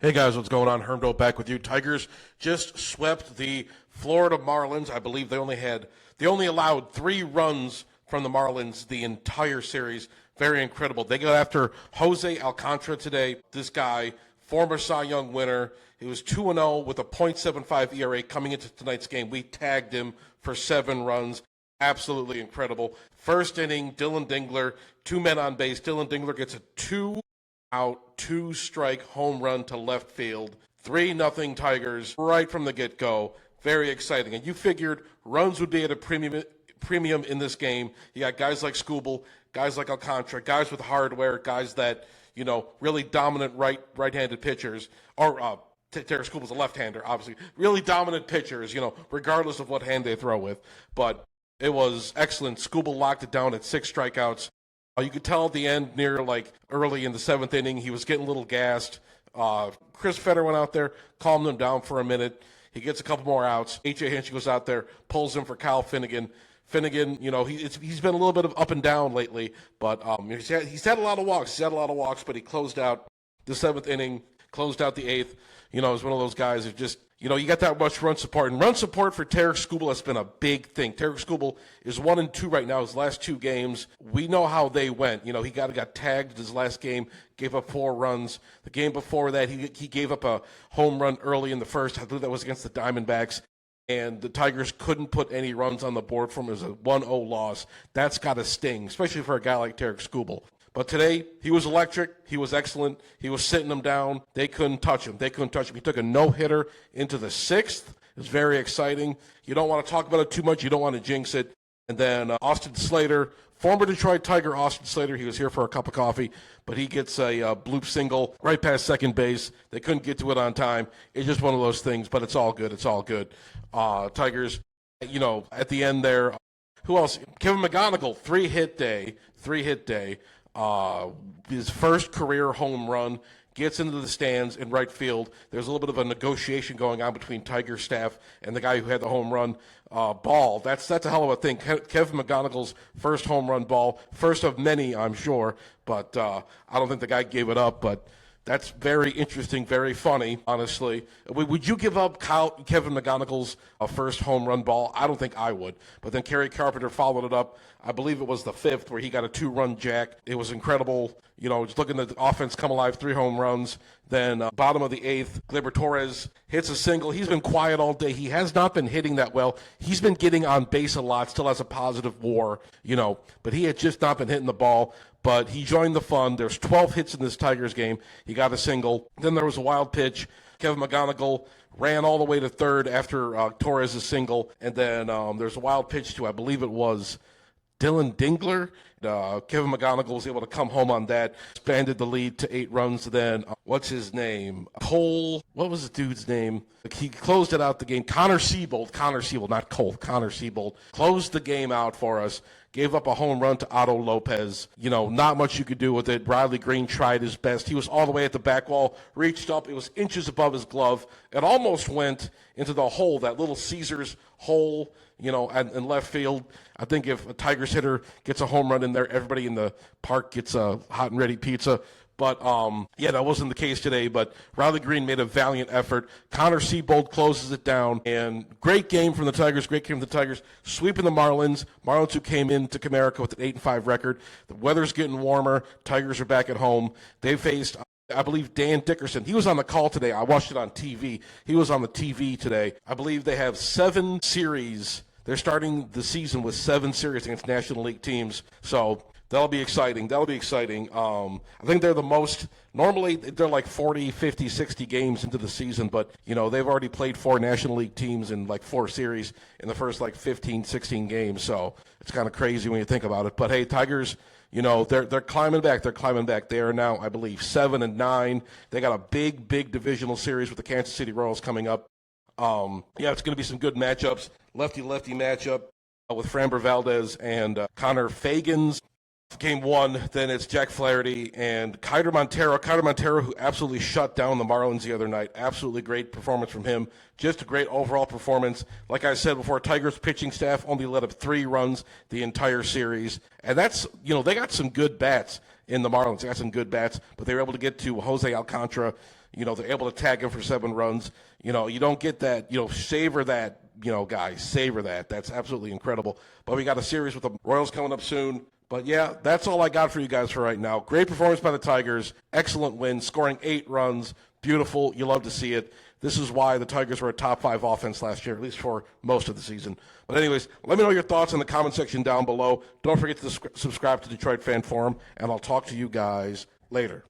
Hey guys, what's going on? Hermdo back with you. Tigers just swept the Florida Marlins. I believe they only allowed 3 runs from the Marlins the entire series. Very incredible. They got after Jose Alcantara today. This guy, former Cy Young winner. He was 2-0 with a .75 ERA coming into tonight's game. We tagged him for 7 runs. Absolutely incredible. First inning, Dylan Dingler, 2 men on base. Dylan Dingler gets a 2-out, 2-strike home run to left field. 3-0 Tigers right from the get-go. Very exciting. And you figured runs would be at a premium in this game. You got guys like Skubal, guys like Alcantara, guys with hardware, guys that, really dominant right-handed pitchers. Or Terry Skubal's a left-hander, obviously. Really dominant pitchers, regardless of what hand they throw with. But it was excellent. Skubal locked it down at 6 strikeouts. You could tell at the end, early in the 7th inning, he was getting a little gassed. Chris Fetter went out there, calmed him down for a minute. He gets a couple more outs. H.J. Hinch goes out there, pulls him for Kyle Finnegan. Finnegan, he's been a little bit of up and down lately, but he's had a lot of walks. But he closed out the 7th inning, closed out the 8th. He's one of those guys who just, you got that much run support. And run support for Tarek Skubal has been a big thing. Tarek Skubal is 1-2 right now, his last 2 games. We know how they went. He got tagged his last game, gave up 4 runs. The game before that, he gave up a home run early in the first. I believe that was against the Diamondbacks. And the Tigers couldn't put any runs on the board for him. It was a 1-0 loss. That's got to sting, especially for a guy like Tarek Skubal. But today, he was electric. He was excellent. He was sitting them down. They couldn't touch him. He took a no-hitter into the 6th. It was very exciting. You don't want to talk about it too much. You don't want to jinx it. And then Austin Slater, former Detroit Tiger Austin Slater, he was here for a cup of coffee, but he gets a bloop single right past second base. They couldn't get to it on time. It's just one of those things, but it's all good. Tigers, at the end there, who else? Kevin McGONIGLE, 3-hit day. His first career home run, gets into the stands in right field. There's a little bit of a negotiation going on between Tiger staff and the guy who had the home run ball. That's a hell of a thing. Kevin McGonigle's first home run ball, first of many, I'm sure, but I don't think the guy gave it up, but that's very interesting, very funny, honestly. Would you give up Kevin McGonigle's first home run ball? I don't think I would. But then Kerry Carpenter followed it up. I believe it was the 5th where he got a 2-run jack. It was incredible. Just looking at the offense come alive, 3 home runs. Then bottom of the 8th, Gleyber Torres hits a single. He's been quiet all day. He has not been hitting that well. He's been getting on base a lot, still has a positive WAR, but he had just not been hitting the ball. But he joined the fun. There's 12 hits in this Tigers game. He got a single. Then there was a wild pitch. Kevin McGonigle ran all the way to third after Torres' single. And then there's a wild pitch to, I believe it was Dylan Dingler. Kevin McGonigle was able to come home on that, expanded the lead to 8 runs. Then, what's his name? Cole, what was the dude's name? He closed it out the game. Connor Siebold, not Cole, Connor Siebold, closed the game out for us. Gave up a home run to Otto Lopez. Not much you could do with it. Riley Green tried his best. He was all the way at the back wall, reached up. It was inches above his glove. It almost went into the hole, that little Caesars hole, in left field. I think if a Tigers hitter gets a home run in there, everybody in the park gets a hot and ready pizza. But, that wasn't the case today. But Riley Green made a valiant effort. Connor Siebold closes it down. And great game from the Tigers. Sweeping the Marlins. Marlins who came into Comerica with an 8-5 record. The weather's getting warmer. Tigers are back at home. They faced, I believe, Dan Dickerson. He was on the call today. I watched it on TV. He was on the TV today. I believe they have 7 series. They're starting the season with 7 series against National League teams. So that'll be exciting. I think they're the most, normally they're like 40, 50, 60 games into the season, but, they've already played 4 National League teams in like 4 series in the first 15, 16 games. So it's kind of crazy when you think about it. But hey, Tigers, they're climbing back. They are now, I believe, 7-9. They got a big divisional series with the Kansas City Royals coming up. It's going to be some good matchups. Lefty-lefty matchup with Framber Valdez and Connor Fagans. Game 1, then it's Jack Flaherty and Kiter Montero, who absolutely shut down the Marlins the other night. Absolutely great performance from him. Just a great overall performance. Like I said before, Tigers pitching staff only let up 3 runs the entire series. And that's, they got some good bats in the Marlins. They got some good bats, but they were able to get to Jose Alcantara. they're able to tag him for 7 runs. You don't get that. Savor that, guys. Savor that. That's absolutely incredible. But we got a series with the Royals coming up soon. But, yeah, that's all I got for you guys for right now. Great performance by the Tigers. Excellent win, scoring 8 runs. Beautiful. You love to see it. This is why the Tigers were a top 5 offense last year, at least for most of the season. But anyways, let me know your thoughts in the comment section down below. Don't forget to subscribe to Detroit Fan Forum, and I'll talk to you guys later.